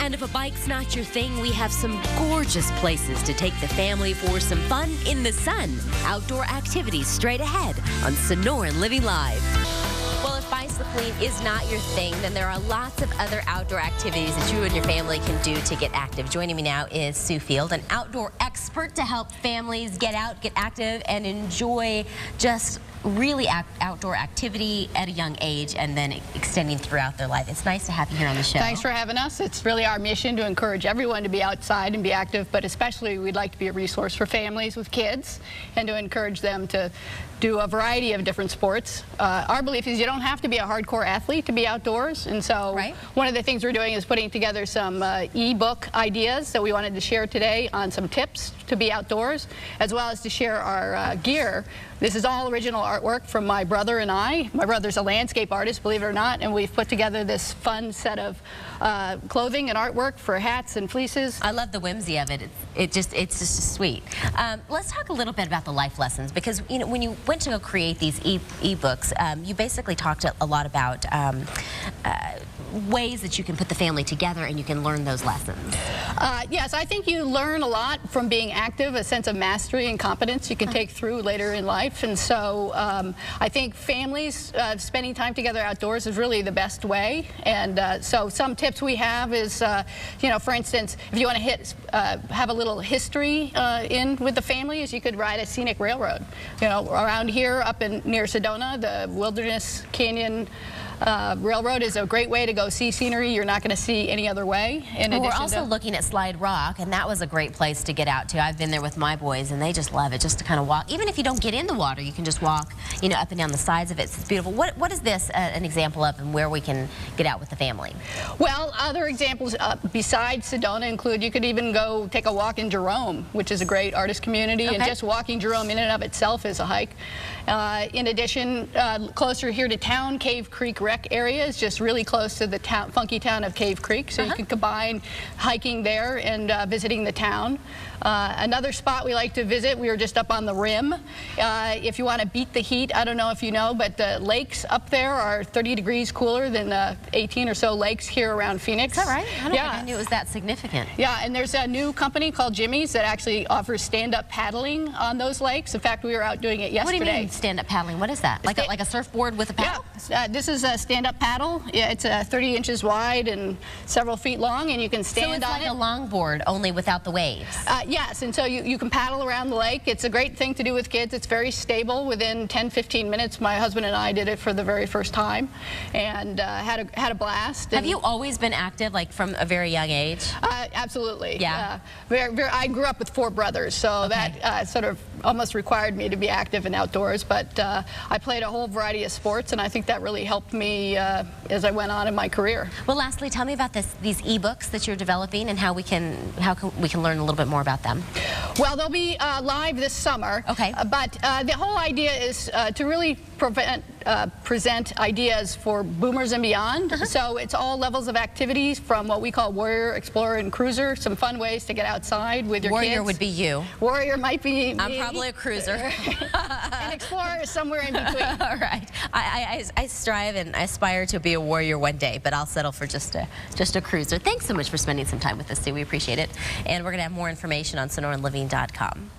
And if a bike's not your thing, we have some gorgeous places to take the family for some fun in the sun. Outdoor activities straight ahead on Sonoran Living Live. Well, if bicycling is not your thing, then there are lots of other outdoor activities that you and your family can do to get active. Joining me now is Sue Field, an outdoor expert to help families get out, get active, and enjoy just really outdoor activity at a young age and then extending throughout their life. It's nice to have you here on the show. Thanks for having us. It's really our mission to encourage everyone to be outside and be active, but especially we'd like to be a resource for families with kids and to encourage them to do a variety of different sports. Our belief is you don't have to be a hardcore athlete to be outdoors, and so one of the things we're doing is putting together some e-book ideas that we wanted to share today on some tips to be outdoors, as well as to share our gear. This is all original artwork from my brother and I. My brother's a landscape artist, believe it or not, and we've put together this fun set of clothing and artwork for hats and fleeces. I love the whimsy of it. It's just sweet. Let's talk a little bit about the life lessons, because you know when you went to go create these e-books, you basically talked a lot about ways that you can put the family together and you can learn those lessons. Yes, I think you learn a lot from being active, a sense of mastery and competence you can take through later in life. And so I think families spending time together outdoors is really the best way. And so some tips we have is, you know, for instance, if you want to have a little history in with the family, is you could ride a scenic railroad. You know, around here up near Sedona, the Wilderness Canyon Railroad is a great way to go see scenery you're not going to see any other way. We're also looking at Slide Rock, and that was a great place to get out to. I've been there with my boys, and they just love it, just to kind of walk. Even if you don't get in the water, you can just walk, you know, up and down the sides of it. It's beautiful. What is this an example of, and where we can get out with the family? Well, other examples besides Sedona include you could even go take a walk in Jerome, which is a great artist community, and just walking Jerome in and of itself is a hike. In addition, closer here to town, Cave Creek Rec area is just really close to the funky town of Cave Creek, so you can combine hiking there and visiting the town. Another spot we like to visit, we were just up on the rim. If you want to beat the heat, I don't know if you know, but the lakes up there are 30 degrees cooler than 18 or so lakes here around Phoenix. Is that right? I don't think I knew it was that significant. Yeah, and there's a new company called Jimmy's that actually offers stand-up paddling on those lakes. In fact, we were out doing it yesterday. What do you mean stand-up paddling? What is that? Like a surfboard with a paddle? Yeah, this is a stand-up paddle. Yeah, it's 30 inches wide and several feet long, and you can stand on it. So it's like a longboard, only without the waves. Yes, and so you can paddle around the lake. It's a great thing to do with kids. It's very stable. Within 10-15 minutes, my husband and I did it for the very first time, and had a blast. Have you always been active, like from a very young age? Absolutely. Yeah. I grew up with 4 brothers, so that sort of almost required me to be active and outdoors. But I played a whole variety of sports, and I think that really helped me as I went on in my career. Well, lastly, tell me about these e-books that you're developing and how we can learn a little bit more about them. Well, they'll be live this summer. But the whole idea is to really present ideas for boomers and beyond. So it's all levels of activities from what we call Warrior, Explorer, and Cruiser. Some fun ways to get outside with your kids. Warrior would be you. Warrior might be me. I'm probably a Cruiser. And Explorer is somewhere in between. All right. I strive and I aspire to be a warrior one day, but I'll settle for just a Cruiser. Thanks so much for spending some time with us, Sue. We appreciate it. And we're going to have more information on SonoranLiving.com.